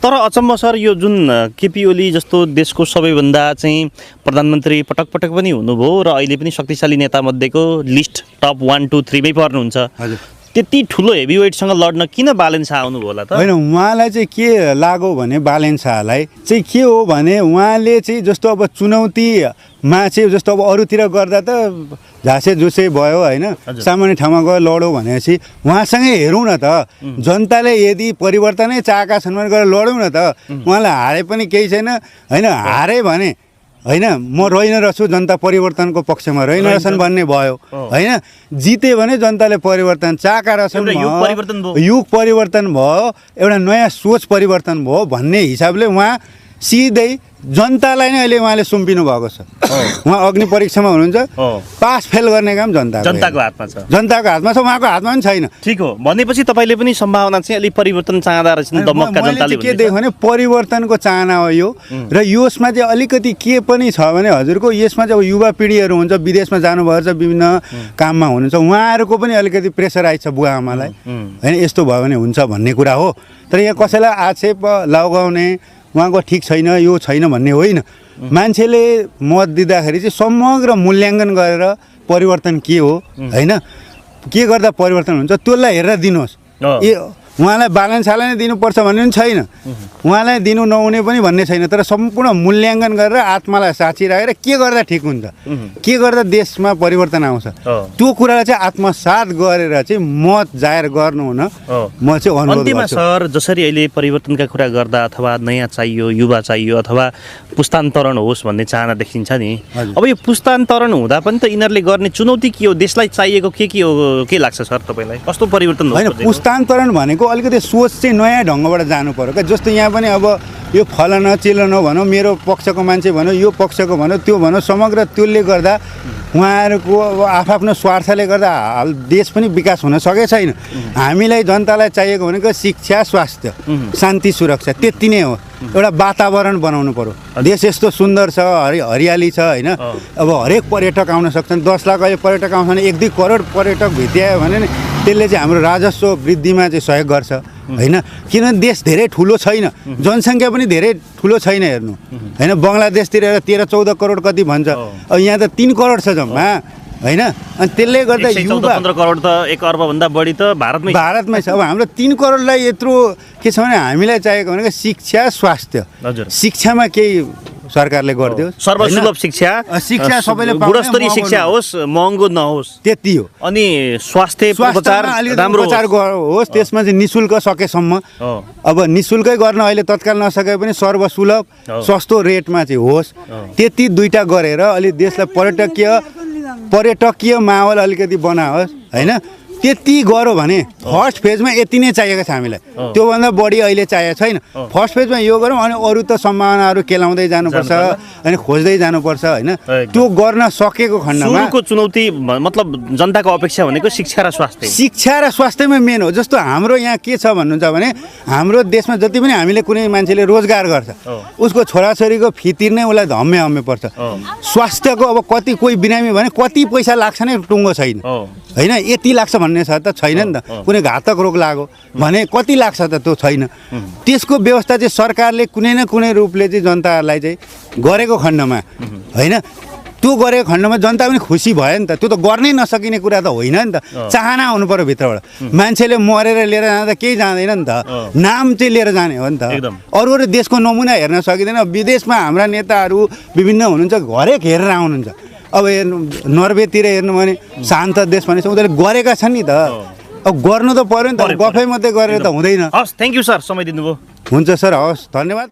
तर अचम्म सर यो जुन केपी ओली जस्तो देशको सबैभन्दा चाहिँ प्रधानमन्त्री पटक पटक पनि हुनुभयो र अहिले पनि शक्तिशाली नेता मध्येको लिस्ट टप 1 2 3 मै पर्नुहुन्छ। हजुर त्यति ठुलो हेभीवेटसँग लड्न किन बालेन शाह आउनुभयो होला त? होइन, उहाँलाई चाहिँ के लाग्यो भने बालेन शाहलाई चाहिँ के हो भने उहाँले चाहिँ जस्तो अब चुनौतीमा चाहिँ जस्तो अब अरूतिर गर्दा त झासे झुसे भयो होइन, सामान्य ठाउँमा गयो लडो भनेपछि उहाँसँगै हेरौँ न त। जनताले यदि परिवर्तनै चाहेका छन् भने गएर लडौँ न त। उहाँलाई हारे पनि केही छैन होइन, हारे भने होइन म रहेछु जनता परिवर्तनको पक्षमा रहेछन् भन्ने भयो होइन। जिते भने जनताले परिवर्तन चाहेका रहेछन्, युग परिवर्तन भयो, एउटा नयाँ सोच परिवर्तन भयो भन्ने हिसाबले उहाँ सिधै जनतालाई नै अहिले उहाँले सुम्पिनु भएको छ। उहाँ अग्नि परीक्षामा हुनुहुन्छ, पास फेल गर्ने काम जनताको हातमा छ, जनताको हातमा छ, उहाँको हातमा पनि छैन। ठिक हो भनेपछि तपाईँले पनि सम्भावना चाहिँ अलिक परिवर्तन चाहँदा रहेछन् दमकका जनताले। के देख्यो भने परिवर्तनको चाहना हो यो, र यसमा चाहिँ अलिकति के पनि छ भने हजुरको यसमा चाहिँ अब युवा पिँढीहरू हुन्छ, विदेशमा जानुभएको छ, विभिन्न काममा हुनुहुन्छ, उहाँहरूको पनि अलिकति प्रेसर आइछ बुवा आमालाई होइन, यस्तो भयो भने हुन्छ भन्ने कुरा हो। तर यहाँ कसैलाई आक्षेप लगाउने उहाँको ठिक छैन यो छैन भन्ने होइन। मान्छेले मत दिँदाखेरि चाहिँ समग्र मूल्याङ्कन गरेर परिवर्तन के हो होइन, के गर्दा परिवर्तन हुन्छ त्यसलाई हेरेर दिनुहोस्। ए उहाँलाई बालन शाहलाई नै दिनुपर्छ भन्ने पनि छैन, उहाँलाई दिनु नहुने पनि भन्ने छैन। तर सम्पूर्ण मूल्याङ्कन गरेर आत्मालाई साँची राखेर के गर्दा ठिक हुन्छ, के गर्दा देशमा परिवर्तन आउँछ त्यो कुरालाई चाहिँ आत्मसात गरेर चाहिँ मत जाहेर गर्नु हुन म चाहिँ अनुरोध गर्छु। सर जसरी अहिले परिवर्तनका कुरा गर्दा अथवा नयाँ चाहियो, युवा चाहियो अथवा पुस्तान्तरण होस् भन्ने चाहना देखिन्छ नि, अब यो पुस्तान्तरण हुँदा पनि त यिनीहरूले गर्ने चुनौती के हो, देशलाई चाहिएको के हो, के लाग्छ सर तपाईँलाई? कस्तो परिवर्तन होइन, पुस्तान्तरण भनेको अलिकति सोच चाहिँ नयाँ ढङ्गबाट जानु पर्यो क्या। जस्तो यहाँ पनि अब यो फलाना चिलाना भनौँ, मेरो पक्षको मान्छे भनौँ, यो पक्षको भनौँ, त्यो भनौँ, समग्र त्यसले गर्दा उहाँहरूको अब आफ्नो स्वार्थले गर्दा हाल देश पनि विकास हुन सकेको छैन। हामीलाई जनतालाई चाहिएको भनेको शिक्षा, स्वास्थ्य, शान्ति, सुरक्षा, त्यति नै हो। एउटा वातावरण बनाउनु पर्यो। देश यस्तो सुन्दर छ, हरियाली छ होइन, अब हरेक पर्यटक आउन सक्छन्। 10 लाख अहिले पर्यटक आउँछ भने 1-2 करोड पर्यटक भित्यायो भने नि त्यसले चाहिँ हाम्रो राजस्व वृद्धिमा चाहिँ सहयोग गर्छ होइन। किनभने देश धेरै ठुलो छैन, जनसङ्ख्या पनि धेरै ठुलो छैन हेर्नु होइन। बङ्गलादेशतिर 13-14 करोड कति भन्छ, अब यहाँ त 3 करोड छ जम्मा होइन। अनि त्यसले गर्दा 15 करोड त 1 अर्बभन्दा बढी त भारतमै छ। अब हाम्रो 3 करोडलाई यत्रो के छ भने हामीलाई चाहिएको भनेको शिक्षा, स्वास्थ्य। शिक्षामा केही सरकारले गरिदियो, सर्वसुलभ शिक्षा सबैले गुणस्तरीय शिक्षा होस्, महँगो नहोस्, त्यति हो। अनि स्वास्थ्य उपचार राम्रो होस्, त्यसमा चाहिँ निःशुल्क सकेसम्म। अब निःशुल्कै गर्न अहिले तत्काल नसके पनि सर्वसुलभ सस्तो रेटमा चाहिँ होस्, त्यति दुईटा गरेर अलि देशलाई पर्यटकीय माहौल अलिकति बनाओस् होइन। त्यति गऱ्यो भने फर्स्ट फेजमा यति नै चाहिएको छ हामीलाई, त्योभन्दा बढी अहिले चाहिएको छैन। फर्स्ट फेजमा यो गरौँ, अनि अरू त सम्भावनाहरू केलाउँदै जानुपर्छ अनि खोज्दै जानुपर्छ होइन। त्यो गर्न सकेको खण्डमा चुनौती मतलब जनताको अपेक्षा भनेको शिक्षा र स्वास्थ्य, शिक्षा र स्वास्थ्यमै मेन हो। जस्तो हाम्रो यहाँ के छ भन्नुहुन्छ भने हाम्रो देशमा जति पनि हामीले कुनै मान्छेले रोजगार गर्छ उसको छोराछोरीको फी तिर्नै उसलाई धम्मे पर्छ। स्वास्थ्यको अब कति कोही बिरामी भने कति पैसा लाग्छ नै टुङ्गो छैन होइन, यति लाग्छ भन्ने छ त छैन नि त। कुनै घातक रोग लाग्यो भने कति लाग्छ त त्यो छैन। त्यसको व्यवस्था चाहिँ सरकारले कुनै न कुनै रूपले चाहिँ जनताहरूलाई चाहिँ गरेको खण्डमा होइन, त्यो गरेको खण्डमा जनता पनि खुसी भयो नि त। त्यो त गर्नै नसकिने कुरा त होइन नि त, चाहना हुनु पर्यो भित्रबाट। मान्छेले मरेर लिएर जाँदा केही जाँदैन नि त, नाम चाहिँ लिएर जाने हो नि त। अरू देशको नमुना हेर्न सकिँदैन। विदेशमा हाम्रा नेताहरू विभिन्न हुनुहुन्छ, हरेक हेरेर आउनुहुन्छ। अब हेर्नु नर्वेतिर हेर्नु भने शान्त देश भनेपछि उनीहरूले गरेका छन् नि त, अब गर्नु त पर्यो नि त, गफै मात्रै गरेर त हुँदैन। हस्, थ्याङ्क यू सर, समय दिनुभयो। हुन्छ सर, हवस्, धन्यवाद।